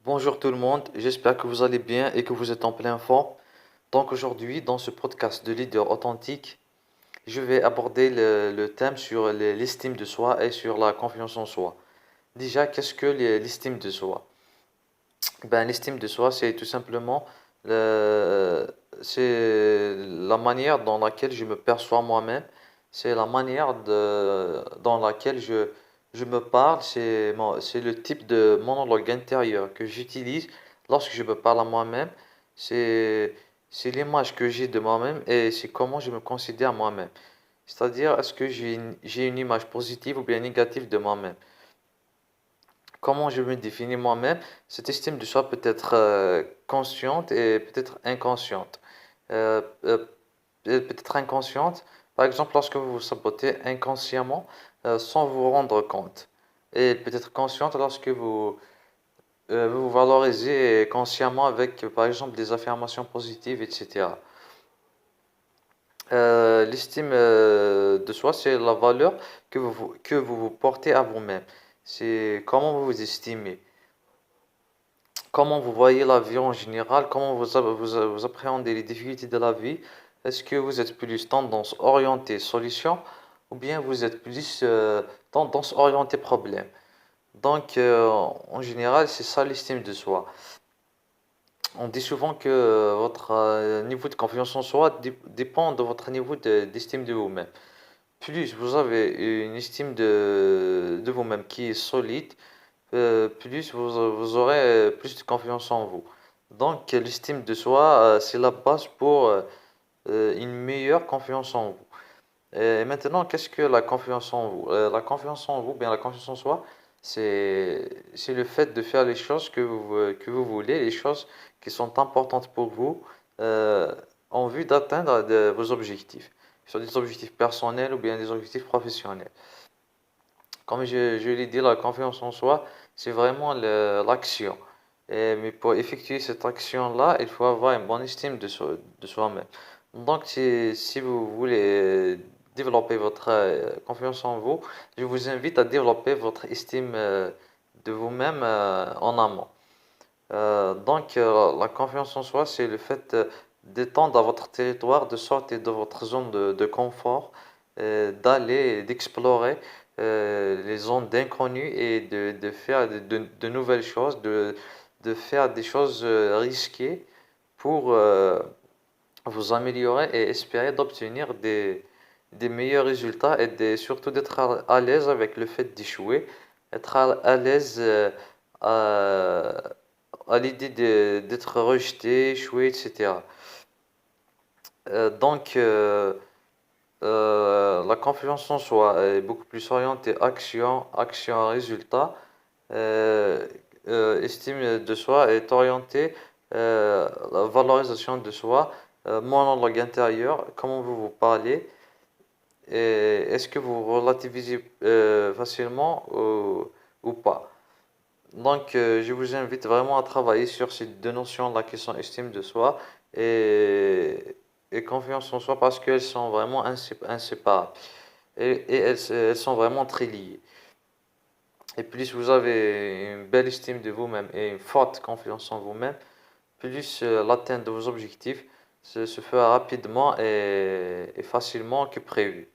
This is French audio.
Bonjour tout le monde, j'espère que vous allez bien et que vous êtes en pleine forme. Donc aujourd'hui, dans ce podcast de leader authentique, je vais aborder le thème sur l'estime de soi et sur la confiance en soi. Déjà, qu'est-ce que l'estime de soi? Ben, l'estime de soi, c'est tout simplement le- c'est la manière dans laquelle je me perçois moi-même, c'est la manière dans laquelle je me parle, c'est le type de monologue intérieur que j'utilise lorsque je me parle à moi-même, c'est, c'est l'image que j'ai de moi-même et c'est comment je me considère moi-même. C'est-à-dire, est-ce que j'ai une image positive ou bien négative de moi-même? Comment je me définis moi-même, cette estime de soi peut être consciente et peut-être inconsciente. Peut-être inconsciente, par exemple lorsque vous vous sabotez inconsciemment sans vous rendre compte. Et peut-être consciente lorsque vous valorisez consciemment avec par exemple des affirmations positives, etc. L'estime de soi, c'est la valeur que vous portez à vous-même. C'est comment vous vous estimez. Comment vous voyez la vie en général? Comment vous appréhendez les difficultés de la vie? Est-ce que vous êtes plus tendance orientée solution ou bien vous êtes plus tendance orientée problème? Donc, en général, c'est ça l'estime de soi. On dit souvent que votre niveau de confiance en soi dépend de votre niveau d'estime de vous-même. Plus vous avez une estime de vous-même qui est solide, plus vous aurez plus de confiance en vous. Donc, l'estime de soi, c'est la base pour une meilleure confiance en vous. Et maintenant, qu'est-ce que la confiance en vous? La confiance en vous, bien la confiance en soi, c'est le fait de faire les choses que vous voulez, les choses qui sont importantes pour vous euh, en vue d'atteindre vos objectifs, sur des objectifs personnels ou bien des objectifs professionnels. Comme je l'ai dit, la confiance en soi, c'est vraiment l'action. Mais pour effectuer cette action-là, il faut avoir une bonne estime de soi-même. Donc, si vous voulez développer votre confiance en vous, je vous invite à développer votre estime de vous-même en amont. La confiance en soi, c'est le fait d'étendre à votre territoire, de sortir de votre zone de confort, d'aller, et d'explorer les zones d'inconnu et de faire de nouvelles choses, de faire des choses risquées pour vous améliorer et espérer d'obtenir des meilleurs résultats et surtout d'être à l'aise avec le fait d'échouer, être à l'aise à, à l'idée d'être rejeté, échoué, etc. Donc, la confiance en soi est beaucoup plus orientée action, action, résultat. Euh, Estime de soi est orientée la valorisation de soi, monologue intérieur, comment vous vous parlez, et est-ce que vous relativisez facilement ou pas. Donc, je vous invite vraiment à travailler sur ces deux notions-là qui sont estime de soi et, et confiance en soi parce qu'elles sont vraiment inséparables et elles sont vraiment très liées. Et plus vous avez une belle estime de vous-même et une forte confiance en vous-même, plus l'atteinte de vos objectifs se fera rapidement et facilement que prévu.